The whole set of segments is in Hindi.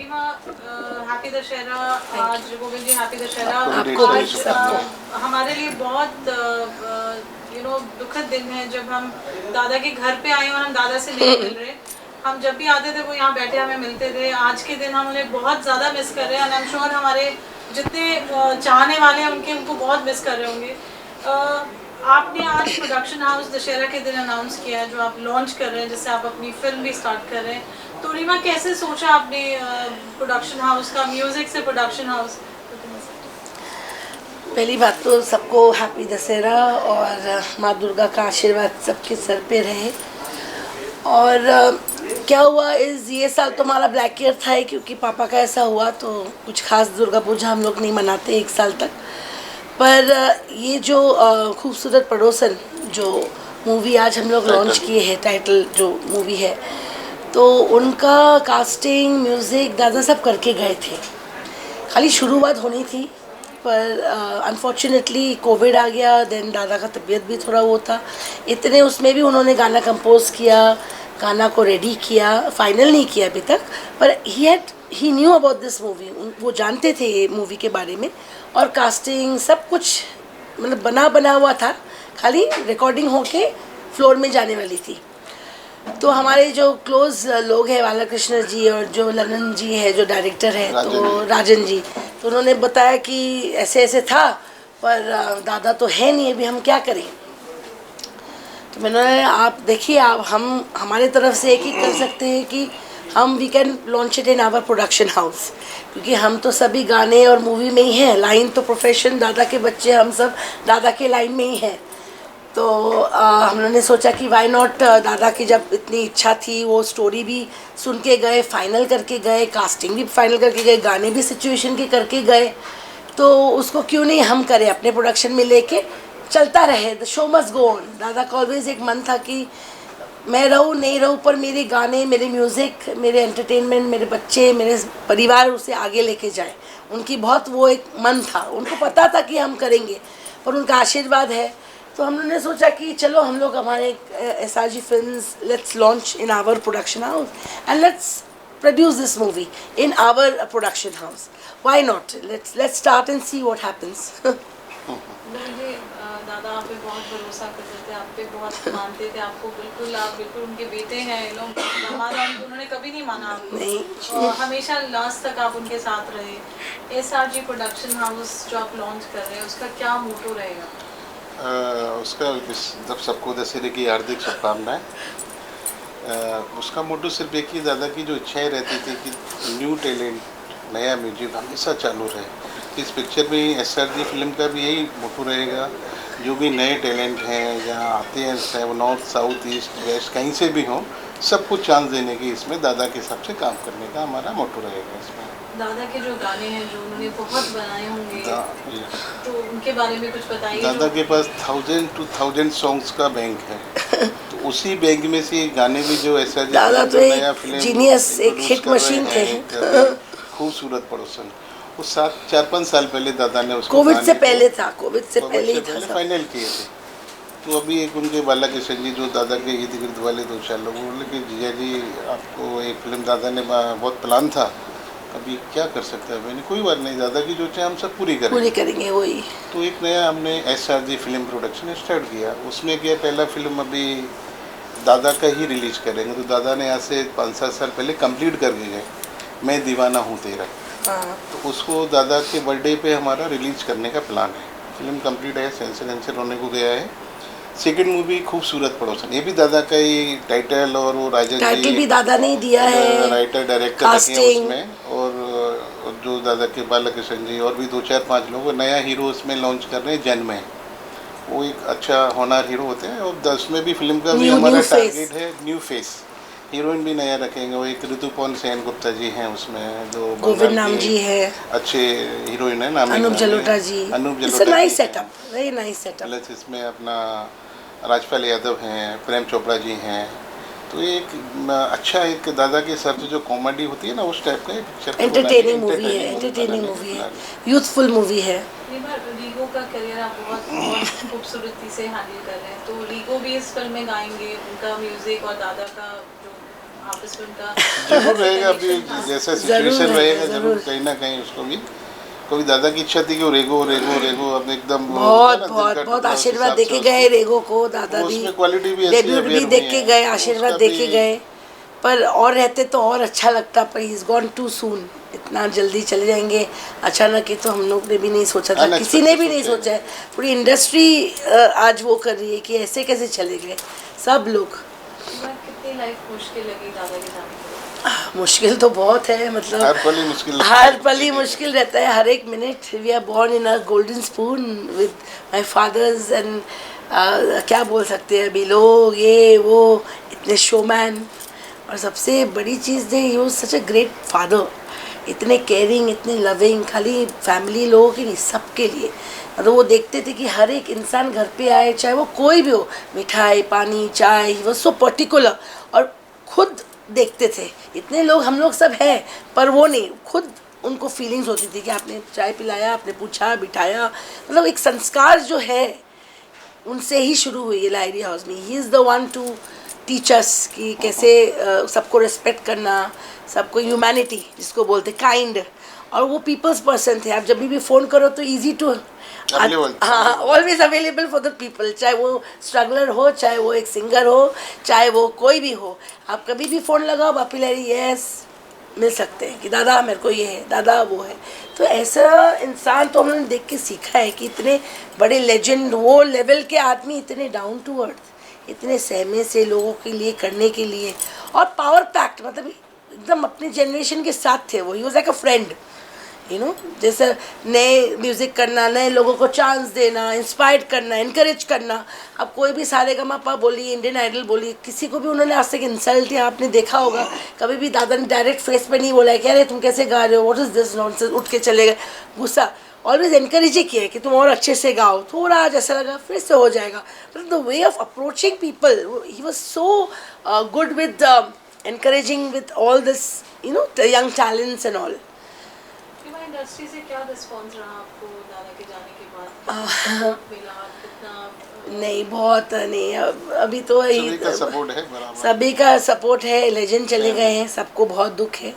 रीमा, हैप्पी दशहरा। आज गोविंद जी हैप्पी दशहरा। आपको भी आज सबको। हमारे लिए बहुत दुखद दिन है जब हम दादा के घर पे आए और हम दादा से नहीं मिल रहे। हम जब भी आते थे वो यहाँ बैठे हमें मिलते थे। आज के दिन हम उन्हें बहुत ज़्यादा मिस कर रहे हैं। आई एम श्योर हमारे जितने चाहने वाले हैं उनको बहुत मिस कर रहे होंगे। आपने आज प्रोडक्शन हाउस दशहरा के दिन अनाउंस किया है जो आप लॉन्च कर रहे हैं, जिससे आप अपनी फिल्म भी स्टार्ट कर रहे हैं। तो रीमा, कैसे सोचा आपने प्रोडक्शन हाउस का, म्यूजिक से प्रोडक्शन हाउस? पहली बात तो सबको हैप्पी दशहरा और माँ दुर्गा का आशीर्वाद सबके सर पे रहे। और क्या हुआ ये साल तो हमारा ब्लैक ईयर था ही, क्योंकि पापा का ऐसा हुआ तो कुछ खास दुर्गा पूजा हम लोग नहीं मनाते एक साल तक। पर ये जो खूबसूरत पड़ोसन जो मूवी आज हम लोग लॉन्च किए हैं, टाइटल जो मूवी है, तो उनका कास्टिंग, म्यूज़िक दादा सब करके गए थे। खाली शुरुआत होनी थी, पर अनफॉर्चुनेटली कोविड आ गया। देन दादा का तबीयत भी थोड़ा वो था। इतने उसमें भी उन्होंने गाना कंपोज किया, गाना को रेडी किया, फाइनल नहीं किया अभी तक, पर ही न्यू अबाउट दिस मूवी। वो जानते थे ये मूवी के बारे में, और कास्टिंग सब कुछ मतलब बना हुआ था। खाली रिकॉर्डिंग होके फ्लोर में जाने वाली थी। तो हमारे जो क्लोज लोग हैं, बालाकृष्ण जी और जो ललन जी है जो डायरेक्टर है, तो राजन जी, तो उन्होंने बताया कि ऐसे ऐसे था, पर दादा तो है नहीं, अभी हम क्या करें। तो मैंने, आप देखिए, आप हम हमारे तरफ से एक ही कर सकते हैं कि we can launch it in our production house, क्योंकि हम तो सभी गाने और मूवी में ही हैं। लाइन तो प्रोफेशन, दादा के बच्चे हम सब दादा के लाइन में ही हैं। तो हम लोगों ने सोचा कि वाई नॉट, दादा की जब इतनी इच्छा थी, वो स्टोरी भी सुन के गए, फाइनल करके गए, कास्टिंग भी फाइनल करके गए, गाने भी सिचुएशन के करके गए, तो उसको क्यों नहीं हम करें, अपने प्रोडक्शन में लेके चलता रहे। The show must go on. दादा का ऑलवेज एक मन था कि मैं रहूँ नहीं रहूँ, पर मेरे गाने, मेरे म्यूज़िक, मेरे एंटरटेनमेंट, मेरे बच्चे, मेरे परिवार उसे आगे लेके जाए। उनकी बहुत वो एक मन था, उनको पता था कि हम करेंगे, पर उनका आशीर्वाद है। तो हम लोगों ने सोचा कि चलो हम लोग हमारे SRG films, let's launch in our production house and let's produce this movie in our production house. Why not, let's start and see what happens. दादा आप पे बहुत भरोसा करते थे, आप पे बहुत मानते थे, आपको बिल्कुल, आप बिल्कुल उनके बेटे हैं, ये लोग हमारा, उन्होंने कभी नहीं माना आपको। हमेशा लास्ट तक आप उनके साथ रहे। SRG प्रोडक्शन हाउस जो आप लॉन्च कर रहे हैं, उसका क्या मोटो रहेगा? उसका जब सबको दशहरे की हार्दिक शुभकामनाएं। उसका मोटो सिर्फ एक ही, दादा की जो इच्छाएं रहती थी कि न्यू टैलेंट, नया म्यूजिक हमेशा चालू रहे। इस पिक्चर में SRG फिल्म का भी यही मोटो रहेगा। जो भी नए टैलेंट हैं जहाँ आते हैं, चाहे वो नॉर्थ, साउथ, ईस्ट, वेस्ट कहीं से भी हों, सबको चांस देने की इसमें दादा के हिसाब से काम करने का हमारा मोटो रहेगा। इसमें दादा के जो गाने हैं जो उन्होंने बहुत बनाए होंगे, तो उनके बारे में कुछ बताइए। दादा के पास 1000 to 1000 सॉन्ग्स का बैंक है। तो उसी बैंक में से गाने भी जो SRG दादा तो नया फिल्म जीनियस, एक हिट मशीन थे। खूबसूरत पड़ोसन, वो 4-5 साल पहले दादा ने उसको, कोविड से पहले था, कोविड से पहले ही था, फाइनल किए थे। तो अभी एक उनके बालाकृष्ण जी जो दादा के इर्द गिर्द वाले 2-4 लोग बोले कि जिया जी आपको एक फिल्म, दादा ने बहुत प्लान था, अभी क्या कर सकते हैं। मैंने कोई बात नहीं, दादा की जो चाहे हम सब पूरी करेंगे वही। तो एक नया हमने SRG फिल्म प्रोडक्शन स्टार्ट किया। उसमें क्या, पहला फिल्म अभी दादा का ही रिलीज करेंगे। तो दादा ने यहाँ से 5-7 साल पहले कंप्लीट करके गए, मैं दीवाना हूँ तेरा। तो उसको दादा के बर्थडे पे हमारा रिलीज करने का प्लान है। फिल्म कंप्लीट है, सेंसर होने को गया है। सेकंड मूवी खूबसूरत पड़ोसन, ये भी दादा का ही टाइटल, और वो राजन जी भी दादा ने दिया है, राइटर डायरेक्टर हैं उसमें, और जो दादा के बालाकृष्ण जी और भी 2-4-5 लोग नया हीरो उसमें लॉन्च कर रहे हैं। जन्म है, वो एक अच्छा होनहार हीरो होते हैं। और 10 में भी फिल्म का भी हमारा टारगेट है न्यू फेस। हीरोइन भी नया रखेंगे, वो एक ऋतुपर्ण सेन गुप्ता जी हैं उसमें, जो गोविंद नाम जी है, अच्छे हीरोइन है, नाम Anup Jalota ji. Nice setup, very nice setup. Plus इसमें अपना राजपाल यादव हैं, प्रेम चोपड़ा जी हैं। तो एक अच्छा, एक दादा के सर जो कॉमेडी होती है ना, उस टाइप का पिक्चर, एंटरटेनिंग मूवी है, यूथफुल मूवी है। रीगो का करियर आप बहुत खूबसूरती से हैंडल कर रहे हैं, तो रीगो भी इस फिल्म में गाएंगे, उनका म्यूजिक और दादा का जो आपस में उनका जरूर रहेगा। अभी जैसा सिचुएशन रहेगा, रहेगा जरूर। जरूर कहीं ना कहीं उसको भी कभी दादा की इच्छा थी कि वो रेगो रेगो रेगो अब एकदम वो बहुत होता है ना, दिल बहुत का बहुत टुकड़ा, उस आशीर्वाद हिसाब दे से के उसको- गए रेगो को दादा वो भी, उसमें क्वालिटी भी ऐसी डेब्यूट भी अवेयर देख हुई के है, गए, तो आशीर्वाद उसका दे के भी- गए। पर और रहते तो और अच्छा लगता, पर he is gone too soon. इतना जल्दी चले जाएंगे अचानक, ये तो हम लोग ने भी नहीं सोचा था, किसी ने भी नहीं सोचा है। पूरी इंडस्ट्री आज वो कर रही है कि ऐसे कैसे चले गए सब लोग। कितनी लाइफ मुश्किल लगी दादा के जाने के बाद? मुश्किल तो बहुत है, मतलब हर पल ही मुश्किल लगता हर है। पल ही मुश्किल रहता है, हर एक minute. We are born in a golden spoon with my fathers and क्या बोल सकते हैं अभी लोग, ये वो इतने शोमैन। और सबसे बड़ी चीज़ है, he was such a great father, इतने केयरिंग, इतने लविंग, खाली फैमिली लोगों के लिए, सबके लिए। मतलब वो देखते थे कि हर एक इंसान घर पे आए, चाहे वो कोई भी हो, मिठाई, पानी, चाय, वो सो पर्टिकुलर। और खुद देखते थे, इतने लोग हम लोग सब हैं, पर वो नहीं, खुद उनको फीलिंग्स होती थी कि आपने चाय पिलाया, आपने पूछा, बिठाया। मतलब एक संस्कार जो है उनसे ही शुरू हुई है लाइब्रेरी हाउस में। He is the one two teach us कि कैसे सबको रिस्पेक्ट करना, सबको ह्यूमैनिटी जिसको बोलते, काइंड। और वो पीपल्स पर्सन थे। आप जब भी फ़ोन करो तो इजी टू, Available. हाँ, always available for the people, चाहे वो स्ट्रगलर हो, चाहे वो एक सिंगर हो, चाहे वो कोई भी हो। आप कभी भी फ़ोन लगाओ, बापी लारी यस मिल सकते हैं कि दादा मेरे को ये है, दादा वो है। तो ऐसा इंसान तो हमने देख के सीखा है कि इतने बड़े लेजेंड, वो लेवल के आदमी, इतने डाउन टू अर्थ, इतने सहमे से लोगों के लिए करने के लिए, और पावर पैक्ट, मतलब एकदम अपने जनरेशन के साथ थे वो। ही was like a friend, you know. जैसे नए म्यूज़िक करना, नए लोगों को चांस देना, इंस्पायर करना, इनकरेज करना। अब कोई भी सारेगामापा बोलिए, इंडियन आइडल बोलिए, किसी को भी उन्होंने आज तक इंसल्ट, या आपने देखा होगा कभी भी दादा ने डायरेक्ट फेस पे नहीं बोला है कि अरे तुम कैसे गा रहे हो, व्हाट इज़ दिस नॉनसेंस, उठ के चले गए, गुस्सा। ऑलवेज इनकरेज ही किया है कि तुम और अच्छे से गाओ, थोड़ा आज ऐसा लगा फिर से हो जाएगा। मतलब the way of approaching people, he was so good with encouraging with all this, you know, the young talents and all. Industry से क्या रिस्पॉन्स रहा आपको दादा के जाने के बाद? सपोर्ट मिला कितना? नहीं, बहुत नहीं, अभी तो सभी का सपोर्ट है बराबर। सभी का सपोर्ट है। लेजेंड चले गए हैं, सबको बहुत दुख है।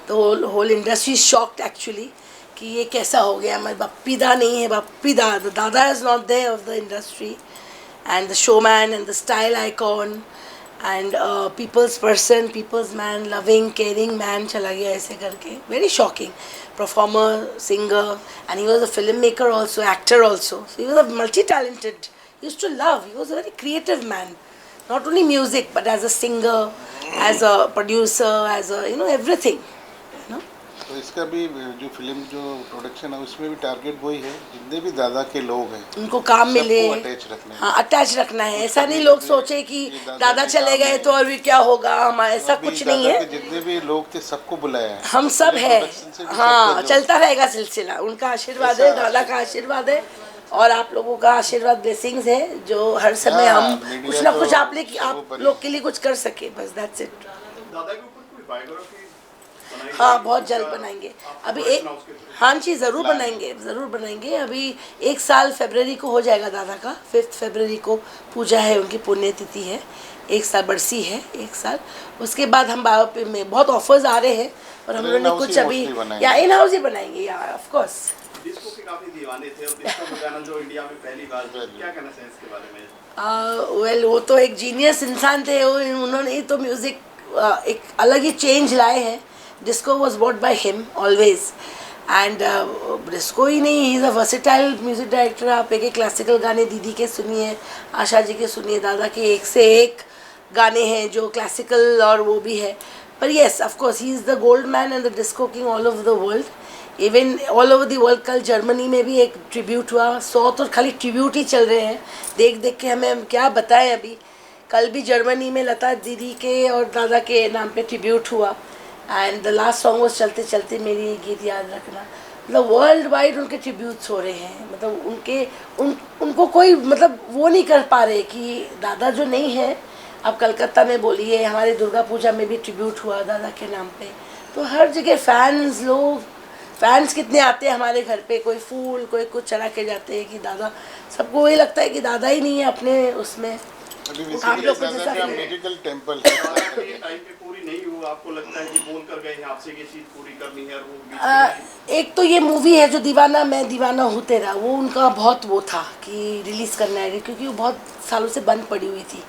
तो होल इंडस्ट्री शॉक्ड एक्चुअली कि ये कैसा हो गया। हमारे बप्पीदा नहीं है, बप्पीदा, दादा is not there of the industry, and the showman and the style icon and people's person, people's man, loving caring man चला गया ऐसे करके। Very shocking. performer, singer, and he was a filmmaker also, actor also. So he was a multi-talented. He used to love. He was a very creative man. Not only music, but as a singer, as a producer, as a, you know, everything. You know. तो इसका भी जो फिल्म जो प्रोडक्शन है उसमें भी टारगेट वही है, जितने भी दादा के लोग हैं उनको काम मिले, अटैच रखना है। हाँ, अटैच रखना है। ऐसा नहीं लोग सोचे कि दादा चले गए तो अभी क्या होगा, हमारा ऐसा कुछ नहीं है। जितने भी लोग थे सबको बुलाया है, हम सब है, हाँ, चलता रहेगा सिलसिला। उनका आशीर्वाद है, दादा का आशीर्वाद है, और आप लोगों का आशीर्वाद, ब्लेसिंग्स है, जो हर समय हम कुछ ना कुछ आप लोग के लिए कुछ कर सके, बस दैट्स इट। दादा के ऊपर कोई बायोग्राफी बनाई हाँ, जाएगी? बहुत जल्द बनाएंगे। अभी एक, हाँ जी, ज़रूर बनाएंगे, ज़रूर बनाएंगे। अभी 1 साल फरवरी को हो जाएगा दादा का, 5 फरवरी को पूजा है, उनकी पुण्यतिथि है। 1 साल बरसी है, 1 साल। उसके बाद हम बायोपिक में बहुत ऑफर्स आ रहे हैं, और हम लोगों ने कुछ अभी या इन हाउस ही बनाएंगे, या ऑफ कोर्स। डिस्को के काफी दीवाने थे, और डिस्को गाना जो इंडिया में पहली बार, क्या कहना चाहिए इसके बारे में? वेल, वो तो एक जीनियस इंसान थे। उन्होंने ही तो म्यूज़िक एक अलग ही चेंज लाए हैं। Disco was bought by him always, and disco ही नहीं, he is a versatile music director. आप एक क्लासिकल गाने दीदी के सुनिए, आशा जी के सुनिए, दादा के एक से एक गाने हैं जो क्लासिकल, और वो भी है। पर yes, of course he is the gold man and the disco king all over the world, even all over the world. कल जर्मनी में भी एक ट्रिब्यूट हुआ। 100 तो खाली ट्रिब्यूट ही चल रहे हैं, देख देख के हमें क्या बताएं। अभी कल भी जर्मनी में लता दीदी के और दादा के नाम पे ट्रिब्यूट हुआ, एंड द लास्ट सॉन्ग वो चलते चलते मेरी ये गीत याद रखना। मतलब वर्ल्ड वाइड उनके ट्रिब्यूट्स हो रहे हैं। मतलब उनको कोई मतलब वो नहीं कर पा रहे कि दादा जो नहीं है। अब कलकत्ता में बोलिए, हमारे दुर्गा पूजा में भी ट्रिब्यूट हुआ दादा के नाम पे। तो हर जगह फैंस कितने आते हैं हमारे घर पे, कोई फूल, कोई कुछ चढ़ा के जाते हैं कि दादा। सबको वही लगता है कि दादा ही नहीं है अपने उसमें, अभी आप लोग को बेसिकली जैसा दादा का feel- मेडिकल टेम्पल दादा का ये टाइम पे पूरी नहीं हुआ, आपको लगता है कि बोल कर गए हैं आपसे ये चीज पूरी करनी है और वो बीच में एक तो ये मूवी है जो दीवाना मैं दीवाना हूँ तेरा, वो उनका बहुत वो था कि रिलीज़ करना है, क्योंकि वो बहुत सालों से बंद पड़ी हुई थी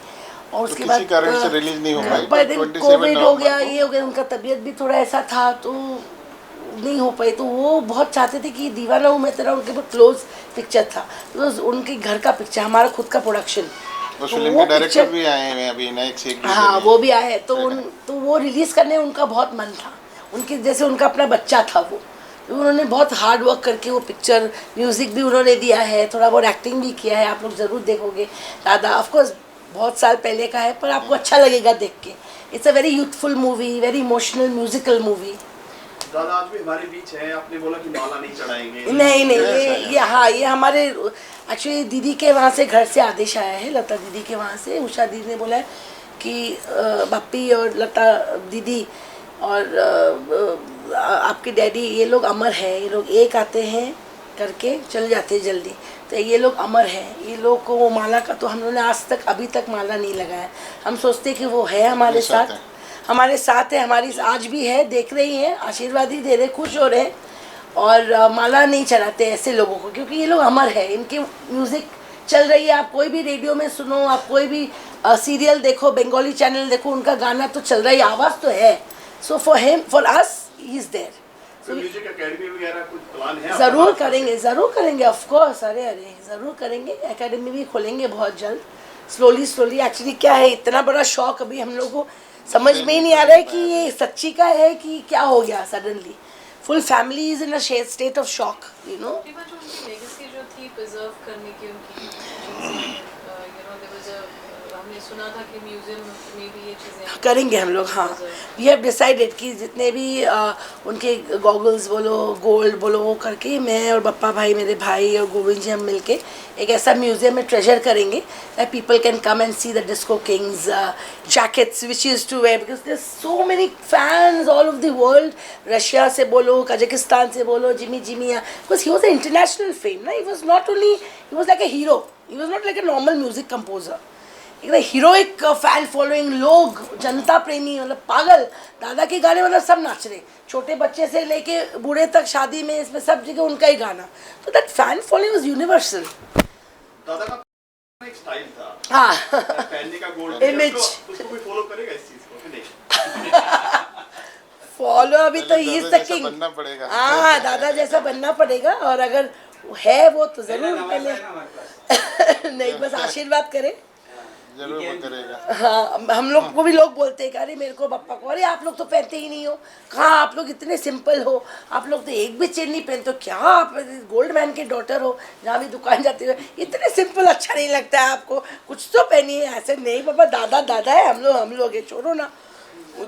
और उसके किसी बाद कारण से रिलीज नहीं हो पाई, पर तो 27 कोविड हो नवंबर गया, को- ये हो गया, उनका तबीयत भी थोड़ा ऐसा था तो नहीं हो पाई। तो वो बहुत चाहते थे कि दीवाना हूँ मैं तेरा उनके बहुत क्लोज पिक्चर था, तो उनके घर का पिक्चर, हमारा खुद का प्रोडक्शन, और तो फिल्म वो के डायरेक्टर पिक्चर, भी आए हैं अभी नए एक हाँ वो भी आए हैं, तो वो रिलीज़ करने उनका बहुत मन था, उनके जैसे उनका अपना बच्चा था वो, तो उन्होंने बहुत हार्ड वर्क करके वो पिक्चर, म्यूज़िक भी उन्होंने दिया है, थोड़ा बहुत एक्टिंग भी किया है, आप लोग ज़रूर देखोगे। दादा ऑफकोर्स बहुत साल पहले का है पर आपको अच्छा लगेगा देख के। It's a very youthful movie, very emotional musical movie. दादा आज भी हमारे बीच है, आपने बोला कि माला नहीं चढ़ाएंगे। नहीं ये हाँ, ये हमारे एक्चुअली दीदी के वहाँ से घर से आदेश आया है, लता दीदी के वहाँ से। उषा दीदी ने बोला है कि बापी और लता दीदी और आपके डैडी ये लोग अमर है, ये लोग एक आते हैं करके चल जाते हैं जल्दी, तो ये लोग अमर हैं, ये लोग को वो माला का तो हम लोगों ने आज तक अभी तक माला नहीं लगाया। हम सोचते कि वो है हमारे साथ, हमारे साथ है, हमारी आज भी है, देख रही हैं, आशीर्वाद ही दे रहे, खुश हो रहे हैं, और माला नहीं चढ़ाते ऐसे लोगों को, क्योंकि ये लोग अमर है, इनकी म्यूज़िक चल रही है। आप कोई भी रेडियो में सुनो, आप कोई भी सीरियल देखो, बंगाली चैनल देखो, उनका गाना तो चल रहा है, आवाज़ तो है। So for him, for us, he is there. Music academy वगैरह कुछ प्लान है? ज़रूर करेंगे ऑफ कोर्स, अरे ज़रूर करेंगे, एकेडमी भी खोलेंगे बहुत जल्द, स्लोली। एक्चुअली क्या है, इतना बड़ा शौक अभी हम लोग को समझ में ही नहीं आ रहा है कि ये सच्ची का है कि क्या हो गया suddenly. Full family is in a state of shock, you know. जो उनकी लेगेसी जो थी प्रिजर्व करने की, उनकी हमने सुना था कि म्यूजियम में भी ये चीज़ें करेंगे हम लोग, हाँ। वी हैव डिसाइडेड कि जितने भी उनके गॉगल्स बोलो, गोल्ड बोलो, वो करके मैं और बप्पा भाई, मेरे भाई और गोविंद जी, हम मिलके एक ऐसा म्यूजियम में ट्रेजर करेंगे that people can come and see the disco kings jackets which is to wear, because there so many fans all of the world. Russia से बोलो, कजाकिस्तान से बोलो, जिमिया, because he was a international fame ना, he was not only, he was like a hero, he was not like a normal music composer. एकदम हीरोइक फैन फॉलोइंग, लोग जनता प्रेमी, मतलब पागल, दादा के गाने मतलब सब नाच रहे, छोटे बच्चे से लेके बूढ़े तक, शादी में, इसमें सब जगह उनका ही गाना, तो that fan following was universal. दादा का एक स्टाइल था, हाँ पहनने का गोल्ड Image. उसको भी फॉलो करेगा इस चीज को कि नहीं? फॉलो अभी तो ही इज द किंग, बनना पड़ेगा। हाँ दादा जैसा बनना पड़ेगा, और अगर है वो तो जरूर पहले नहीं, बस आशीर्वाद करे, जरूर वो करेगा। हाँ। हम लोग को भी लोग बोलते हैं कि अरे मेरे को पप्पा को, अरे आप लोग तो पहनते ही नहीं हो, कहाँ आप लोग इतने सिंपल हो, आप लोग तो एक भी चेन नहीं पहनते हो, क्या आप गोल्ड मैन के डॉटर हो, जहाँ भी दुकान जाते हो इतने सिंपल अच्छा नहीं लगता है आपको, कुछ तो पहनिए। ऐसे नहीं पापा, दादा है, हम लोग है, छोड़ो ना,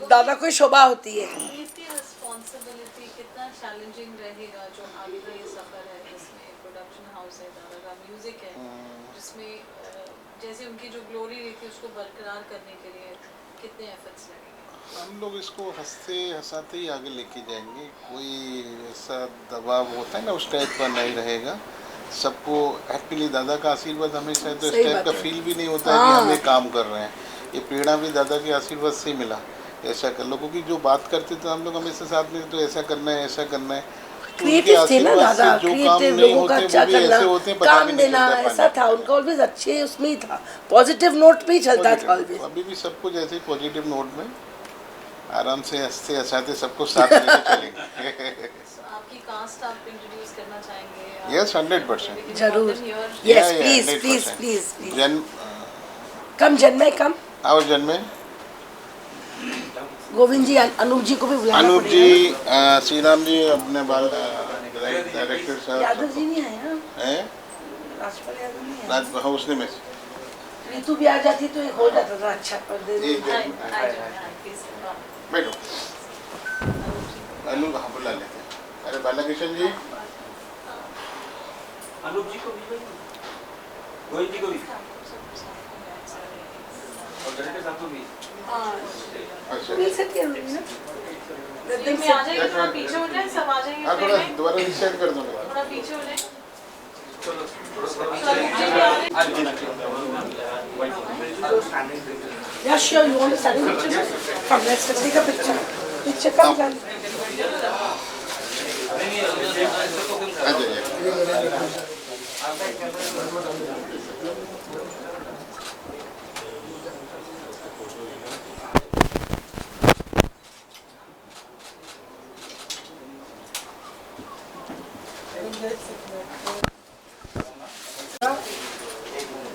दादा को शोभा होती है। रिस्पॉन्सिबिलिटी कितना चैलेंजिंग रहेगा जो आगे का ये सफर है, जिसमें प्रोडक्शन हाउस है, दादा का म्यूजिक है, जिसमें जैसे उनकी जो ग्लोरी रही थी उसको बरकरार करने के लिए कितने एफर्ट्स लगेंगे? हम लोग इसको हंसते हंसाते ही आगे लेके जाएंगे, कोई ऐसा दबाव होता है ना उस टाइप का नहीं रहेगा। सबको हैप्पीली, दादा का आशीर्वाद हमेशा, तो इस टाइप का फील भी नहीं होता है कि हम ये काम कर रहे हैं, ये प्रेरणा भी दादा के आशीर्वाद से ही मिला, ऐसा कर लो। क्योंकि जो बात करते थे हम लोग हमेशा साथ में, तो ऐसा करना है, ऐसा करना है, क्रिएटिव थे ना दादा, क्रिएटिव, लोगों का अच्छा करना, काम देना, ऐसा था उनका ऑलवेज, अच्छे उसमें ही था, पॉजिटिव नोट पे ही चलता था ऑलवेज। अभी भी सब कुछ ऐसे ही पॉजिटिव नोट में आराम से हंसते हंसाते सबको साथ लेके चलेंगे। आपकी कास्ट आप इंट्रोड्यूस करना चाहेंगे? यस, 100%। जरूर, यस प्लीज जन्म कम जन्मे कम, और जन्मे गोविंद जी, अनूप जी को भी बुलाना अनूप पड़ेगा। जी, श्री राम जी, अपने बाल डायरेक्टर साहब यादव जी नहीं आए ना, हैं, राजपाल यादव नहीं आए, राज हाउस में ऋतु भी आ जाती तो एक हो जाता था अच्छा पर्दे में। बैठो, अनु कहाँ बुला लेते हैं? अरे बालाकृष्ण जी, अनूप जी को भी, गोविंद जी को भी, और डायरेक्टर साहब को भी। अच्छा, मिल सकती है ना, में आ जाएंगे, थोड़ा पीछे हो जाए, सब आ जाएंगे हाँ फ्रेम थोड़ा में, दोबारा रिसेट कर दो ना। थोड़ा पीछे हो जाए। Yeah, sure. You want to study picture? Come, let's take a picture. Picture, come, come.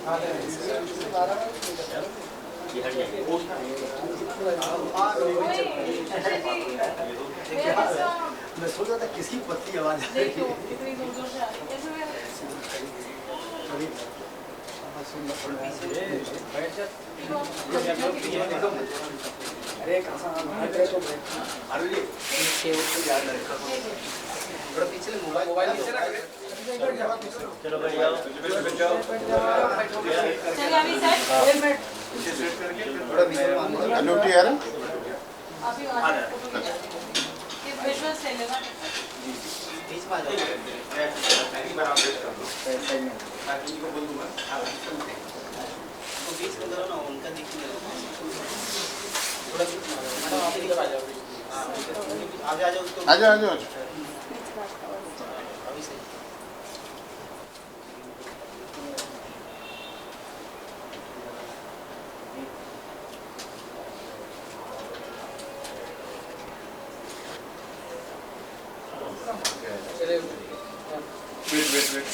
आ जाइए। मैं सोच रहा था किसकी पत्ती आवाज आ रही देखो कितनी दूर से आ रही है कैसे हुआ? अरे कहाँ थोड़ा पीछे मोबाइल नीचे रख चलो भाई आओ चलिए अभी सेट थोड़ा पीछे अनूठी यार अभी वहाँ से फोटो खींचा ये विजुअल्स ले लेगा बीच में आ जाओ पहली बार आप वेट कर लो सही में ताकि को बोल दूंगा तो बीच में करो ना उनका दिखने थोड़ा बीच में आ जाओ आगे आ जाओ उसको आ जाओ अभी से wait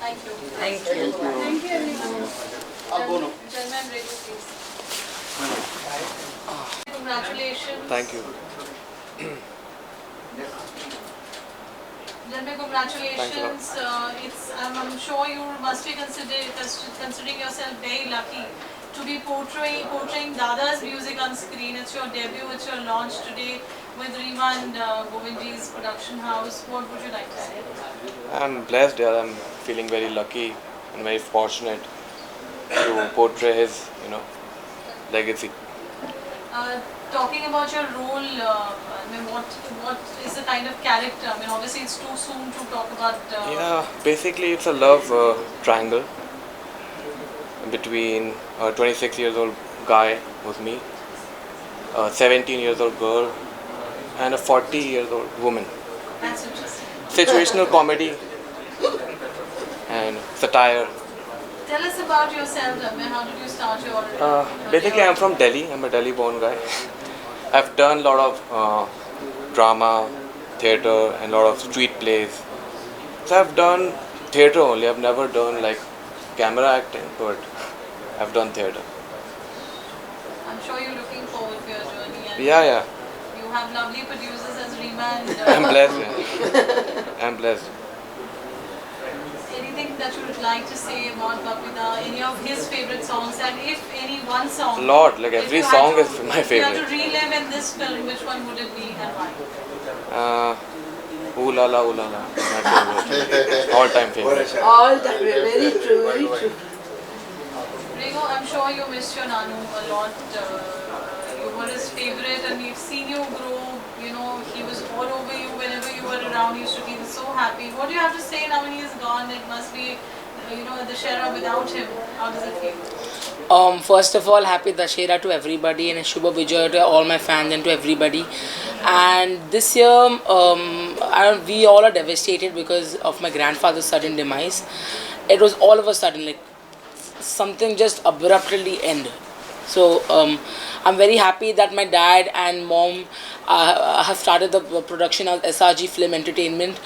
thank you Thank you. Thank you everyone आप दोनों Janman Regu please congratulations Thank you. Janman congratulations I'm sure you must be considering yourself very lucky to be portraying Dada's music on screen. It's your debut, it's your launch today with Rima and Govindji's production house. What would you like to say? I'm blessed. Yeah, I'm feeling very lucky and very fortunate to portray his, legacy. Talking about your role, I mean, what is the kind of character? I mean, obviously it's too soon to talk about. Yeah, basically it's a love triangle between a 26 years old guy with me, a 17 years old girl, and a 40 years old woman. That's interesting. Situational comedy and satire. Tell us about yourself, Ramya. How did you start your? Basically, I'm from Delhi. I'm a Delhi-born guy. I've done a lot of drama, theatre, and a lot of street plays. So I've done theatre only. I've never done like camera acting, but I've done theatre. I'm sure you're looking forward to your journey. And Yeah. You have lovely producers as Rima and. I'm blessed. Yeah. I'm blessed. Anything that you would like to say about Babida? Any of his favorite songs, and if any one song. Lot, like if every you had song to- is my If you had favorite. to relive in this film, which one would it be and why? Ooh La La, my favorite. All-time favorite. All time. Very true. Very true. Rego, I'm sure you missed your Nanu a lot. You were his favorite, and we've seen you grow. He was all over you whenever you were around. He used to be so happy. What do you have to say now when he's gone? It must be, Dussehra without him. How does it feel? First of all, happy Dussehra to everybody and Shubha Vijay to all my fans and to everybody. And this year, we all are devastated because of my grandfather's sudden demise. It was all of a sudden, like something just abruptly end. So I'm very happy that my dad and mom have started the production of SRG Film Entertainment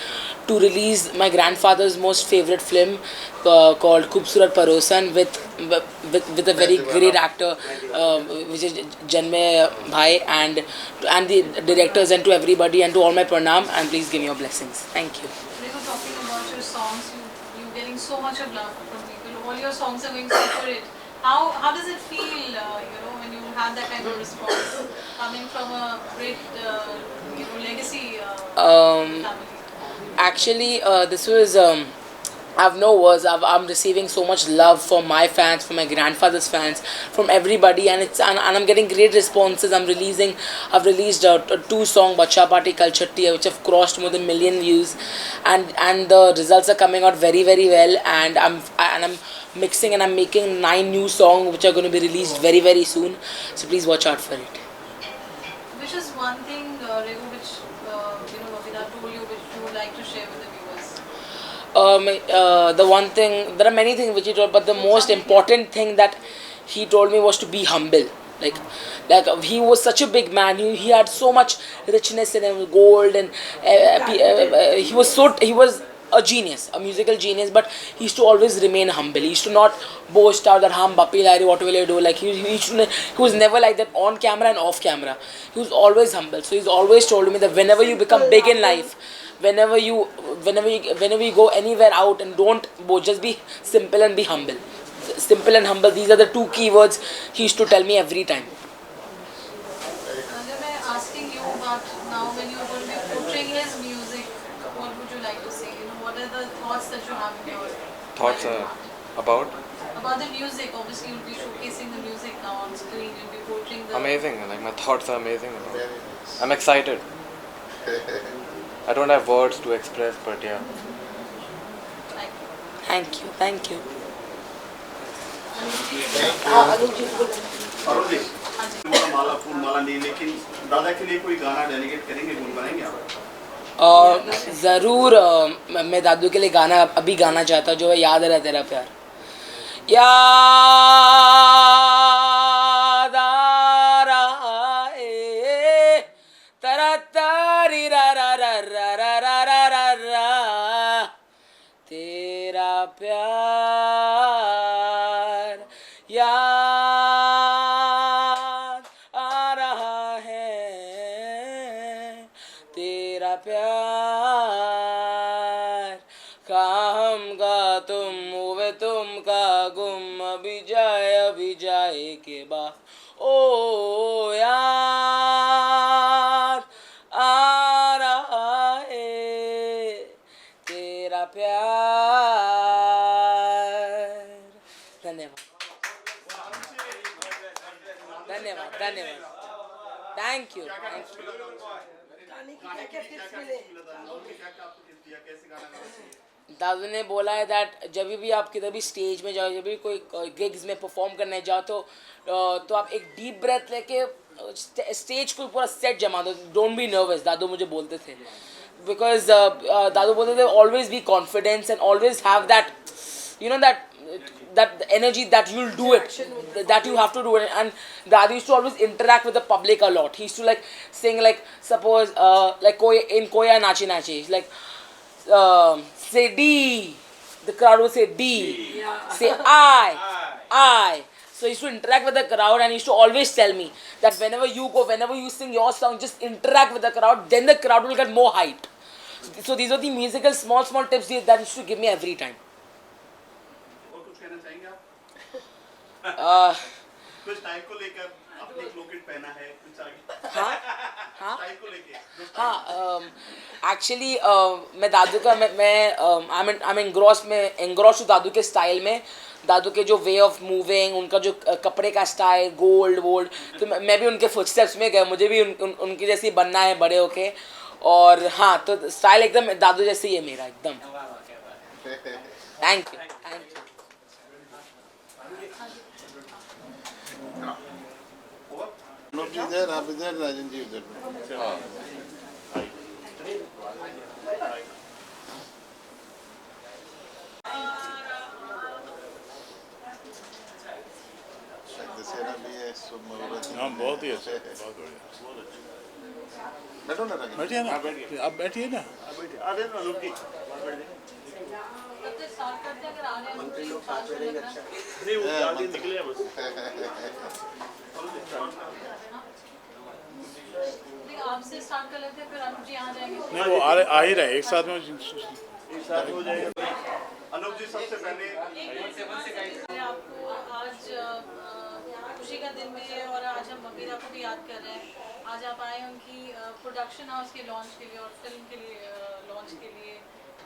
to release my grandfather's most favorite film called Khoobsurat Parosan with a very great actor which is Janmay Bhai and the directors and to everybody and to all my pranam, and please give me your blessings. Thank you. Rego, talking about your songs, you're getting so much of love from people. All your songs are going super hit. How does it feel, when you have that kind of response coming from a great, legacy family? Actually, this was I have no words. I'm receiving so much love from my fans, from my grandfather's fans, from everybody, and I'm getting great responses. I've released a 2-song Bacha Party Kalchatti, which have crossed more than 1 million views, and the results are coming out very very well. And I'm mixing and I'm making 9 new songs which are going to be released very very soon. So please watch out for it. Which is one thing, Regu, which Babita told you, which you would like to share with the viewers? The one thing, there are many things which he told, but the most important thing that he told me was to be humble. Like he was such a big man. He had so much richness in him, gold, and he was a genius, a musical genius. But he used to always remain humble. He used to not boast out that "Hum Bapi Lari, what will I do?" Like he was never like that on camera and off camera. He was always humble. So he's always told me that whenever you become big in life, whenever you go anywhere out, and don't just be simple and be humble. Simple and humble, these are the 2 key words he used to tell me every time. Agar मैं asking you about now when you are going to be portraying his music, what would you like to say? What are the thoughts that you have in your Thoughts about? about the music? Obviously, you'll be showcasing the music now on screen. You'll be portraying the Amazing. Like my thoughts are amazing. I'm excited. I don't have words to express, but yeah. like Thank you. Arun ji माला फूल माला नहीं, लेकिन दादा के लिए कोई गाना डेडिकेट करेंगे, गुनगुनाएंगे आप? ज़रूर मैं दादू के लिए गाना अभी गाना चाहता हूँ, जो है याद रहा तेरा प्यार। याद आ रहा है तेरा तारी रा रा रा रा रा रा रा रा रा, तेरा प्यार याद आ रहा है, तेरा प्यार कहाँ हम का तुम हुए तुम का गुम, अभी जाए के बाद ओ यार आ रहा है तेरा प्यार। धन्यवाद थैंक यू। दादू ने बोला है दैट जब भी आप किधर भी स्टेज में जाओ, जब भी कोई गिग्स में परफॉर्म करने जाओ, तो आप एक डीप ब्रेथ लेके स्टेज को पूरा सेट जमा दो, डोंट बी नर्वस। दादू मुझे बोलते थे, बिकॉज दादू बोलते थे always be confidence and always have that that energy that you'll do it, that you have to do it. And Dadu used to always interact with the public a lot. He used to like sing, like suppose like Koya Nachi Nachi, like say D, the crowd will say D, say I. So he used to interact with the crowd, and he used to always tell me that whenever you sing your song, just interact with the crowd, then the crowd will get more hyped. So these are the musical small tips that he used to give me every time. कुछ टाइम को लेकर आपने एक लॉकेट पहना है, कुछ आगे टाइम को लेके? हाँ, एक्चुअली मैं दादू का मैं एंग्रॉस हूँ दादू के स्टाइल में। दादू के जो वे ऑफ मूविंग, उनका जो कपड़े का स्टाइल, गोल्ड, तो मैं भी उनके फुटस्टेप्स में गया। मुझे भी उनकी जैसी बनना है बड़े होके। और हाँ, तो स्टाइल एकदम दादू जैसे ही है मेरा, एकदम। Thank you. अनुप जी इधर, आप इधर, राजन जी उधर। दशहरा भी है, शुभ मुहूर्त। हाँ, बहुत ही अच्छा, बहुत बढ़िया। बैठो ना राजन। बैठिए ना, आप बैठिए ना। अनुप जी मंत्री लोग साथ में रहेंगे, अच्छा नहीं, वो जल्दी निकले हैं बस। आपसे स्टार्ट कर लेते हैं, फिर अनुप जी यहाँ जाएंगे। नहीं, वो आ ही रहे, एक साथ में एक साथ हो जाएगा। अनुप जी सबसे पहले आपको आज खुशी का दिन भी है, और आज हम बबीता को भी याद कर रहे हैं। आज आप आए उनकी प्रोडक्शन हाउस के लॉन्च के लिए और फिल्म के लिए लॉन्च के लिए।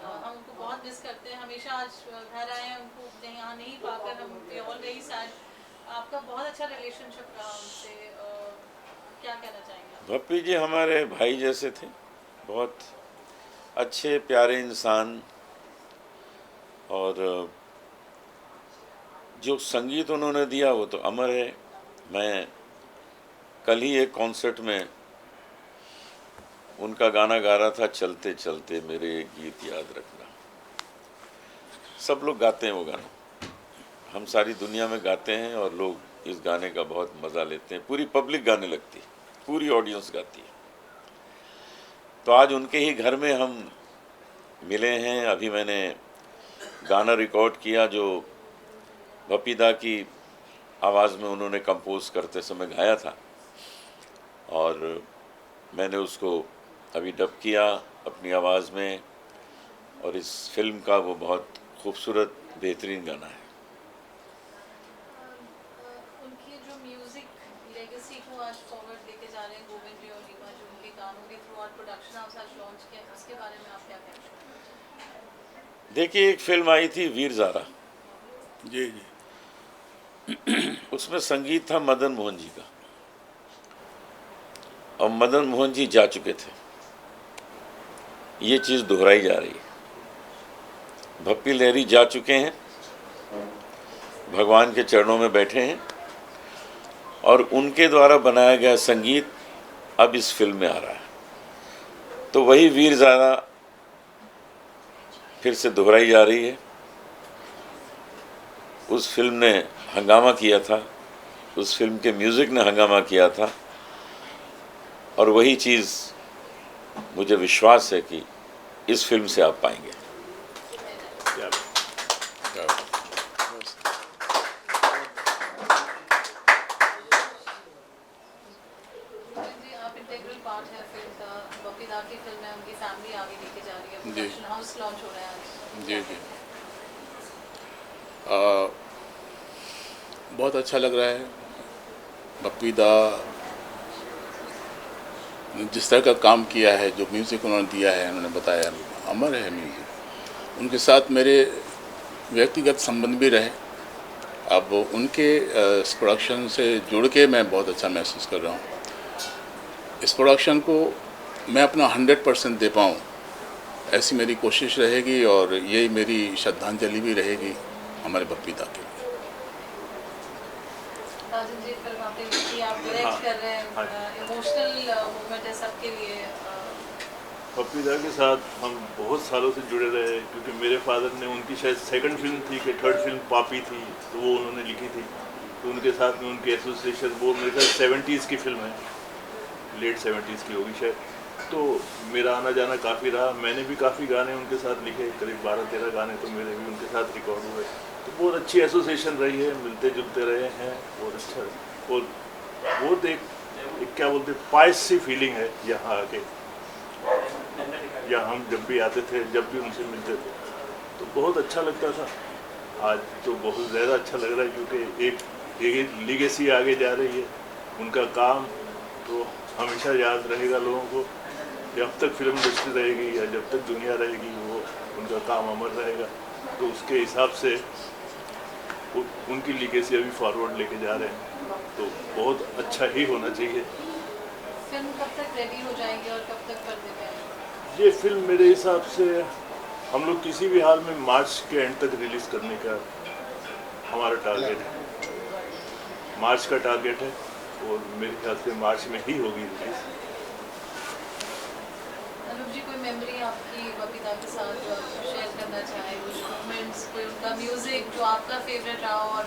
हम उनको बहुत मिस करते हैं। हमेशा आज घर आए हैं उनको यहाँ नहीं पाकर हम वी ऑल वेरी सैड। आपका बहुत अच्छा रिलेशनशिप रहा उनसे, क्या कहना चाहेंगे आप? भप्पी जी हमारे भाई जैसे थे, बहुत अच्छे प्यारे इंसान, और जो संगीत उन्होंने दिया वो तो अमर है। मैं कल ही एक कॉन्सर्ट में उनका गाना गा रहा था, चलते चलते मेरे गीत याद रखना। सब लोग गाते हैं वो गाना, हम सारी दुनिया में गाते हैं और लोग इस गाने का बहुत मज़ा लेते हैं। पूरी पब्लिक गाने लगती है, पूरी ऑडियंस गाती है। तो आज उनके ही घर में हम मिले हैं। अभी मैंने गाना रिकॉर्ड किया जो भप्पी दा की आवाज़ में उन्होंने कंपोज करते समय गाया था, और मैंने उसको अभी डब किया अपनी आवाज़ में, और इस फिल्म का वो बहुत खूबसूरत बेहतरीन गाना है। उनकी जो म्यूजिक लेगेसी को आज फॉरवर्ड लेके जा रहे हैं गोविंद जी और रीमा जी, उनके गानों के थ्रू आज प्रोडक्शन हाउस आज लॉन्च किया, उसके बारे में आप क्या कहेंगे? देखिए, एक फिल्म आई थी वीर ज़ारा, जी जी, उसमें संगीत था मदन मोहन जी का, और मदन मोहन जी जा चुके थे। ये चीज़ दोहराई जा रही है। भप्पी लहरी जा चुके हैं, भगवान के चरणों में बैठे हैं, और उनके द्वारा बनाया गया संगीत अब इस फिल्म में आ रहा है। तो वही वीर ज़ारा फिर से दोहराई जा रही है। उस फिल्म ने हंगामा किया था, उस फिल्म के म्यूज़िक ने हंगामा किया था, और वही चीज़ मुझे विश्वास है कि इस फिल्म से आप पाएंगे। जी, आप इंटीग्रल पार्ट है फिल्म का। भप्पी दा की फिल्म है, उनकी फैमिली आगे लेके जा रही है, प्रोडक्शन हाउस लॉन्च हो रहा है आज। जी जी, बहुत अच्छा लग रहा है। भप्पी दा ने जिस तरह का काम किया है, जो म्यूज़िक उन्होंने दिया है, उन्होंने बताया अमर है म्यूज़िक। उनके साथ मेरे व्यक्तिगत संबंध भी रहे। अब उनके इस प्रोडक्शन से जुड़ के मैं बहुत अच्छा महसूस कर रहा हूँ। इस प्रोडक्शन को मैं अपना 100% दे पाऊँ, ऐसी मेरी कोशिश रहेगी, और यही मेरी श्रद्धांजलि भी रहेगी हमारे भप्पी दा के लिए। राजन जी, फिल्म आपने देखी, आप डायरेक्ट कर रहे हैं, इमोशनल मोमेंट है सबके लिए। भप्पी दा के साथ हम बहुत सालों से जुड़े रहे, क्योंकि मेरे फादर ने, उनकी शायद सेकंड फिल्म थी कि थर्ड फिल्म पापी थी, तो वो उन्होंने लिखी थी। तो उनके साथ में उनकी एसोसिएशन, वो मेरे ख्याल 70s की फिल्म है, लेट 70s की होगी शायद। तो मेरा आना जाना काफ़ी रहा। मैंने भी काफ़ी गाने उनके साथ लिखे, करीब 12-13 गाने तो मेरे भी उनके साथ रिकॉर्ड हुए। तो बहुत अच्छी एसोसिएशन रही है, मिलते जुलते रहे हैं, बहुत अच्छा। और बहुत एक क्या बोलते, पायस सी फीलिंग है यहाँ आके। या हम जब भी आते थे, जब भी उनसे मिलते थे, तो बहुत अच्छा लगता था। आज तो बहुत ज़्यादा अच्छा लग रहा है, क्योंकि एक लीगेसी आगे जा रही है। उनका काम तो हमेशा याद रहेगा लोगों को। जब तक फिल्म इंडस्ट्री रहेगी या जब तक दुनिया रहेगी, वो उनका काम अमर रहेगा। तो उसके हिसाब से उनकी लीगेसी अभी फॉरवर्ड लेके जा रहे हैं, तो बहुत अच्छा ही होना चाहिए। फिल्म कब तक रेडी हो जाएगी और कब तक पर्दे पे आएगी? ये फिल्म मेरे हिसाब से हम लोग किसी भी हाल में मार्च के एंड तक रिलीज़ करने का हमारा टारगेट है। मार्च का टारगेट है, और मेरे ख्याल से मार्च में ही होगी रिलीज़। अनुप जी, कोई मेमोरी आपकी भप्पी दा के साथ जो आप शेयर करना चाहें, कुछ मोमेंट्स, कोई उनका म्यूज़िक जो आपका फेवरेट रहा, और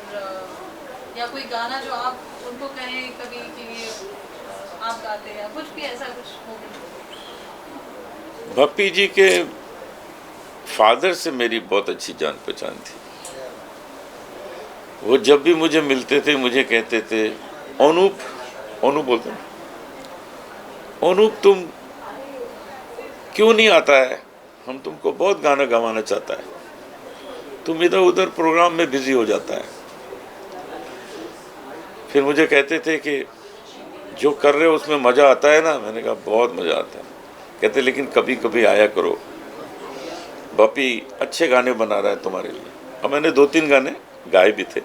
या कोई गाना जो आप उनको कहें कभी कि ये आप गाते हैं, कुछ भी ऐसा कुछ मोमेंट? भप्पी जी के फादर से मेरी बहुत अच्छी जान पहचान थी। वो जब भी मुझे मिलते थे मुझे कहते थे, अनूप बोलते हैं, अनूप तुम क्यों नहीं आता है, हम तुमको बहुत गाना गवाना चाहता है, तुम इधर उधर प्रोग्राम में बिजी हो जाता है। फिर मुझे कहते थे कि जो कर रहे हो उसमें मज़ा आता है ना। मैंने कहा बहुत मज़ा आता है। कहते लेकिन कभी कभी आया करो, पपी अच्छे गाने बना रहा है तुम्हारे लिए। और मैंने 2-3 गाने गाए भी थे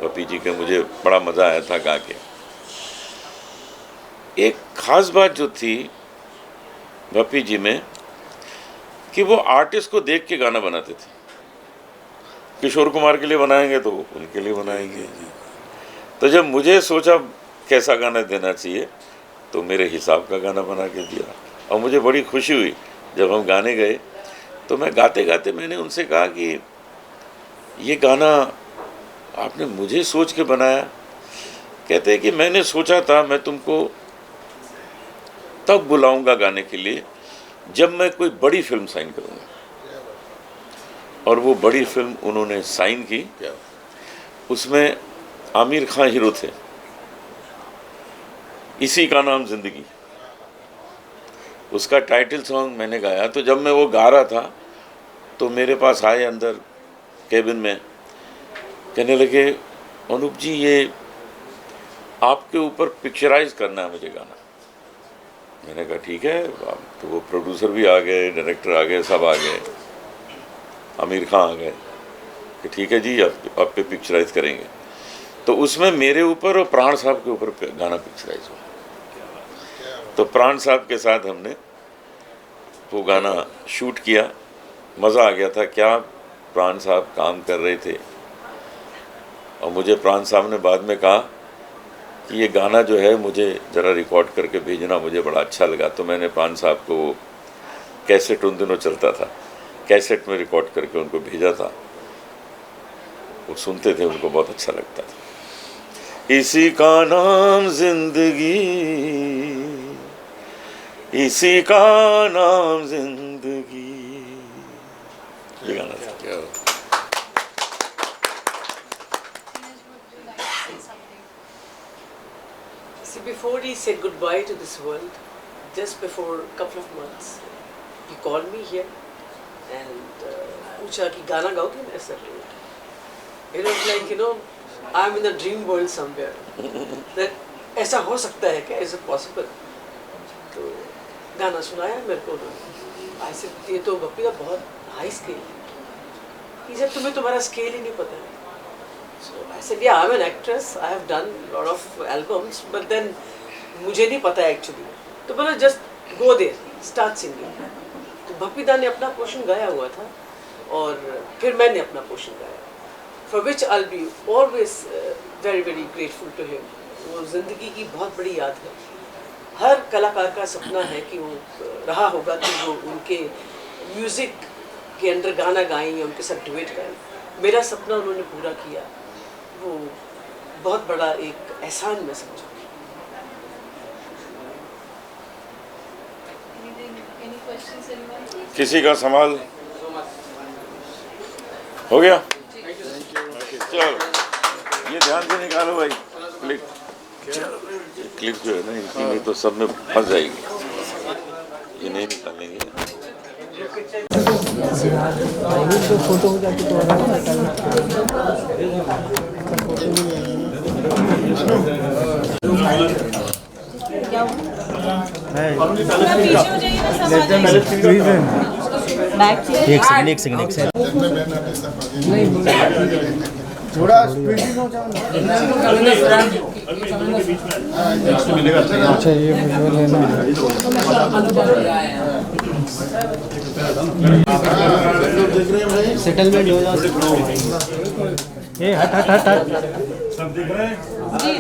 पपी जी के, मुझे बड़ा मज़ा आया था गा के। एक ख़ास बात जो थी पपी जी में कि वो आर्टिस्ट को देख के गाना बनाते थे। किशोर कुमार के लिए बनाएंगे तो उनके लिए बनाएंगे। तो जब मुझे सोचा कैसा गाना देना चाहिए तो मेरे हिसाब का गाना बना के दिया। और मुझे बड़ी खुशी हुई जब हम गाने गए तो मैं गाते गाते मैंने उनसे कहा कि ये गाना आपने मुझे सोच के बनाया। कहते हैं कि मैंने सोचा था मैं तुमको तब बुलाऊंगा गाने के लिए जब मैं कोई बड़ी फिल्म साइन करूंगा। और वो बड़ी फिल्म उन्होंने साइन की। उसमें आमिर खान हीरो थे। इसी का नाम जिंदगी, उसका टाइटल सॉन्ग मैंने गाया। तो जब मैं वो गा रहा था तो मेरे पास आए अंदर केबिन में, कहने लगे अनूप जी ये आपके ऊपर पिक्चराइज करना है मुझे गाना। मैंने कहा ठीक है। तो वो प्रोड्यूसर भी आ गए, डायरेक्टर आ गए, सब आ गए, आमिर खान आ गए कि ठीक है जी आप पे पिक्चराइज करेंगे। तो उसमें मेरे ऊपर और प्राण साहब के ऊपर गाना पिक्चराइज हुआ। तो प्राण साहब के साथ हमने वो गाना शूट किया। मज़ा आ गया था। क्या प्राण साहब काम कर रहे थे। और मुझे प्राण साहब ने बाद में कहा कि ये गाना जो है मुझे ज़रा रिकॉर्ड करके भेजना, मुझे बड़ा अच्छा लगा। तो मैंने प्राण साहब को वो कैसेट, उन दिनों चलता था, कैसेट में रिकॉर्ड करके उनको भेजा था। वो सुनते थे, उनको बहुत अच्छा लगता था। इसी का नाम जिंदगी, इसी का नाम जिंदगी, ये गाना था। See, before he said goodbye to this world, just before a couple of months, he called me here and पूछा कि गाना गाओगे? मैं sir, it was like, you know, I'm in a dream world somewhere. That ऐसा हो सकता है क्या? Is it possible? तो गाना सुनाया मेरे को। ऐसे ये तो बप्पी का बहुत हाई स्केल है। He said तुम्हें तुम्हारा स्केल ही नहीं पता है। So I said, yeah, I'm an actress. I have done a lot of albums, but then मुझे नहीं पता actually. तो बोला just go there, start singing. तो बप्पी दा ने अपना पोर्शन गाया हुआ था और फिर मैंने अपना पोर्शन गाया, for which I'll be always very very grateful to him. वो जिंदगी की बहुत बड़ी याद है। हर कलाकार का सपना है कि वो रहा होगा कि वो उनके म्यूजिक के अंदर गाना गाएं या उनके साथ डुएट गाएं। मेरा सपना उन्होंने पूरा किया। वो बहुत बड़ा एक एहसान मैं समझा। किसी का सवाल हो गया? चलो ये ध्यान से निकालो भाई, क्लिक क्लिक जो है ना इनकी, नहीं तो सब में फंस जाएगी। ये नहीं निकालेंगे। फोटो हो जाती तो एक सेकंड थोड़ा स्क्वीजिंग हो जाओ ना। अच्छा ये वीडियो लेना है। सेटलमेंट हो जाओ। ये हट हट हट हट सब दिख रहे हैं जी।